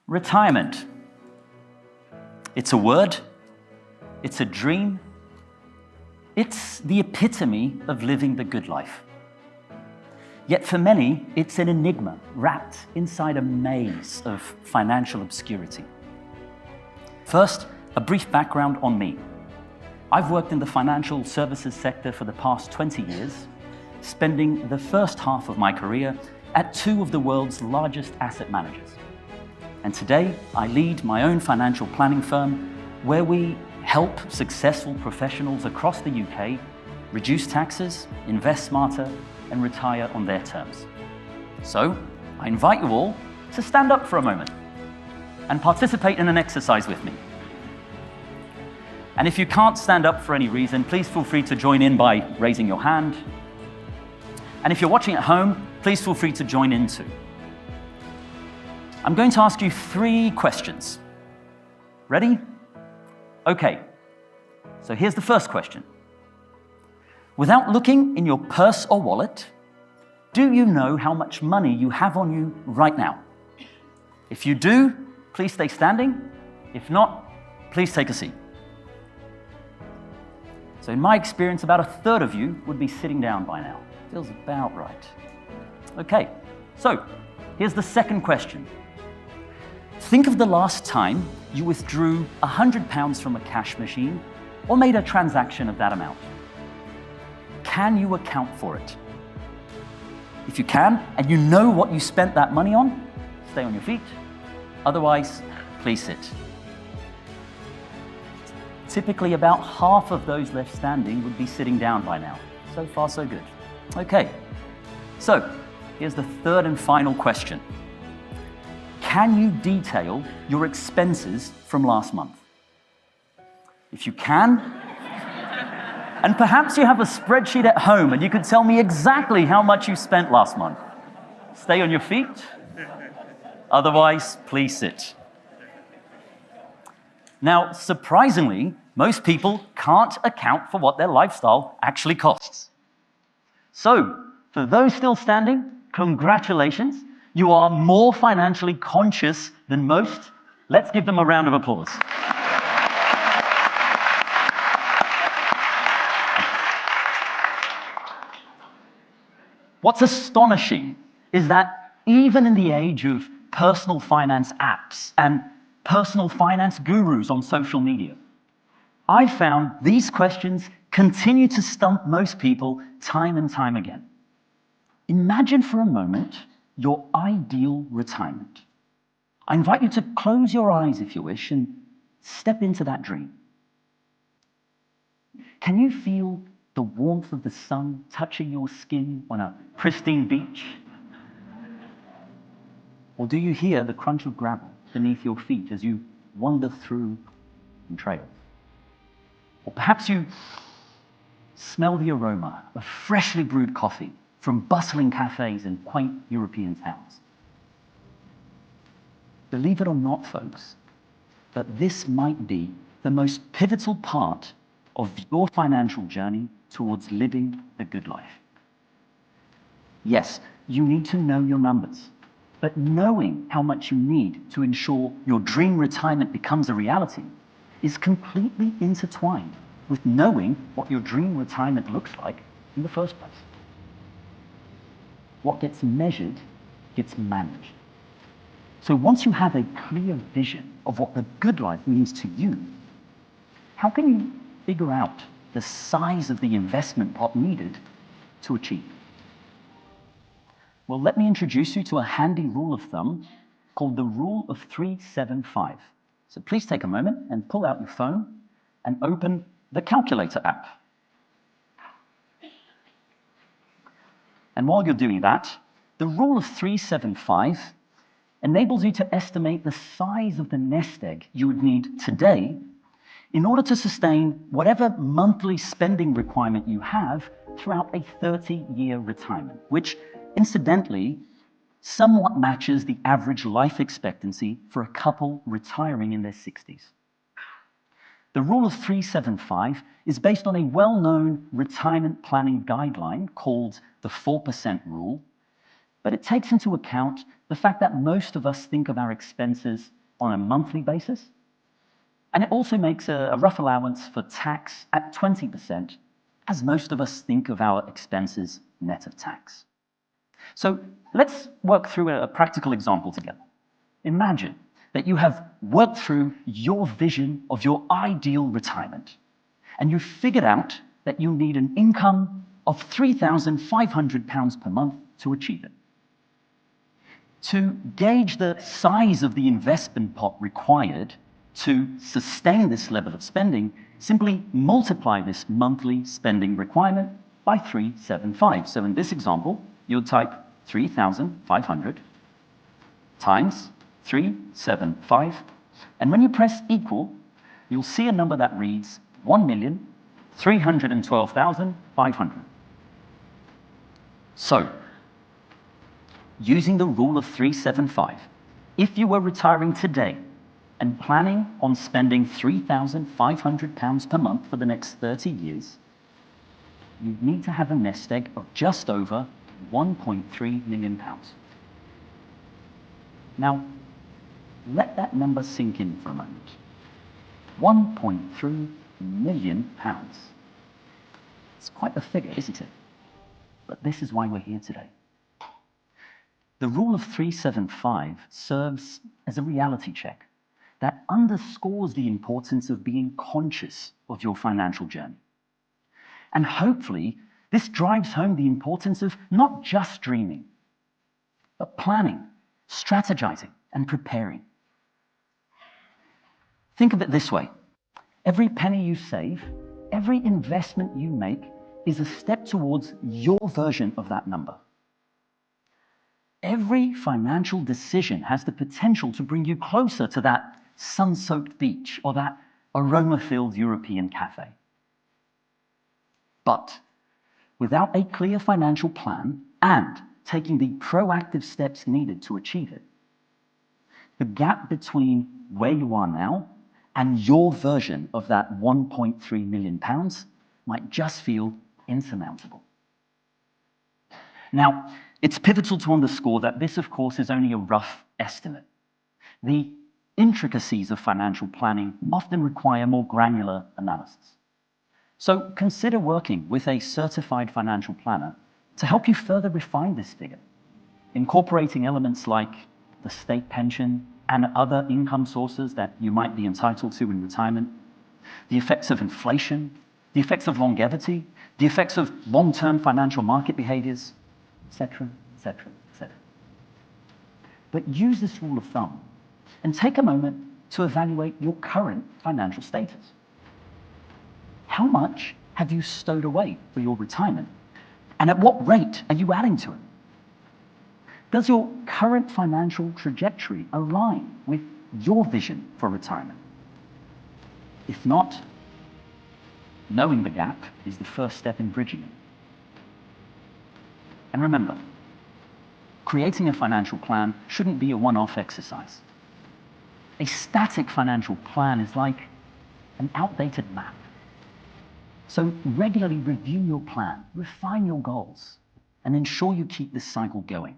Retirement. It's a word, it's a dream, it's the epitome of living the good life. Yet for many, it's an enigma wrapped inside a maze of financial obscurity. First, a brief background on me. I've worked in the financial services sector for the past 20 years, spending the first half of my career at two of the world's largest asset managers. And today, I lead my own financial planning firm where we help successful professionals across the UK reduce taxes, invest smarter, and retire on their terms. So, I invite you all to stand up for a moment and participate in an exercise with me. And if you can't stand up for any reason, please feel free to join in by raising your hand. And if you're watching at home, please feel free to join in too. I'm going to ask you 3 questions. Ready? Okay. So here's the first question. Without looking in your purse or wallet, do you know how much money you have on you right now? If you do, please stay standing. If not, please take a seat. So in my experience, about 1/3 of you would be sitting down by now. Feels about right. Okay, so here's the second question. Think of the last time you withdrew £100 from a cash machine or made a transaction of that amount. Can you account for it? If you can, and you know what you spent that money on, stay on your feet. Otherwise, please sit. Typically, about half of those left standing would be sitting down by now. So far, so good. Okay, so here's the third and final question. Can you detail your expenses from last month? If you can, and perhaps you have a spreadsheet at home and you could tell me exactly how much you spent last month. Stay on your feet. Otherwise, please sit. Now, surprisingly, most people can't account for what their lifestyle actually costs. So, for those still standing, congratulations. You are more financially conscious than most. Let's give them a round of applause. What's astonishing is that even in the age of personal finance apps and personal finance gurus on social media, I found these questions continue to stump most people time and time again. Imagine for a moment your ideal retirement. I invite you to close your eyes if you wish and step into that dream. Can you feel the warmth of the sun touching your skin on a pristine beach? Or do you hear the crunch of gravel beneath your feet as you wander through trails? Or perhaps you smell the aroma of freshly brewed coffee from bustling cafes in quaint European towns. Believe it or not, folks, but this might be the most pivotal part of your financial journey towards living a good life. Yes, you need to know your numbers, but knowing how much you need to ensure your dream retirement becomes a reality is completely intertwined with knowing what your dream retirement looks like in the first place. What gets measured gets managed. So once you have a clear vision of what the good life means to you, how can you figure out the size of the investment pot needed to achieve? Well, let me introduce you to a handy rule of thumb called the Rule of 375. So please take a moment and pull out your phone and open the calculator app. And while you're doing that, the Rule of 375 enables you to estimate the size of the nest egg you would need today in order to sustain whatever monthly spending requirement you have throughout a 30-year retirement, which, incidentally, somewhat matches the average life expectancy for a couple retiring in their 60s. The Rule of 375 is based on a well-known retirement planning guideline called the 4% rule, but it takes into account the fact that most of us think of our expenses on a monthly basis. And it also makes a rough allowance for tax at 20%, as most of us think of our expenses net of tax. So let's work through a practical example together. Imagine that you have worked through your vision of your ideal retirement, and you've figured out that you need an income of £3,500 per month to achieve it. To gauge the size of the investment pot required to sustain this level of spending, simply multiply this monthly spending requirement by 375. So in this example, you'll type 3,500 times 375, and when you press equal, you'll see a number that reads 1,312,500. So, using the rule of 375, if you were retiring today and planning on spending £3,500 per month for the next 30 years, you'd need to have a nest egg of just over £1.3 million. Now, let that number sink in for a moment. £1.3 million. It's quite a figure, isn't it? But this is why we're here today. The rule of 375 serves as a reality check that underscores the importance of being conscious of your financial journey. And hopefully, this drives home the importance of not just dreaming, but planning, strategizing, and preparing. Think of it this way. Every penny you save, every investment you make is a step towards your version of that number. Every financial decision has the potential to bring you closer to that sun-soaked beach or that aroma-filled European cafe. But without a clear financial plan and taking the proactive steps needed to achieve it, the gap between where you are now and your version of that £1.3 million might just feel insurmountable. Now, it's pivotal to underscore that this, of course, is only a rough estimate. The intricacies of financial planning often require more granular analysis. So consider working with a certified financial planner to help you further refine this figure, incorporating elements like the state pension and other income sources that you might be entitled to in retirement, the effects of inflation, the effects of longevity, the effects of long-term financial market behaviors, etc., etc., etc. But use this rule of thumb and take a moment to evaluate your current financial status. How much have you stowed away for your retirement? And at what rate are you adding to it? Does your current financial trajectory align with your vision for retirement? If not, knowing the gap is the first step in bridging it. And remember, creating a financial plan shouldn't be a one-off exercise. A static financial plan is like an outdated map. So regularly review your plan, refine your goals, and ensure you keep this cycle going.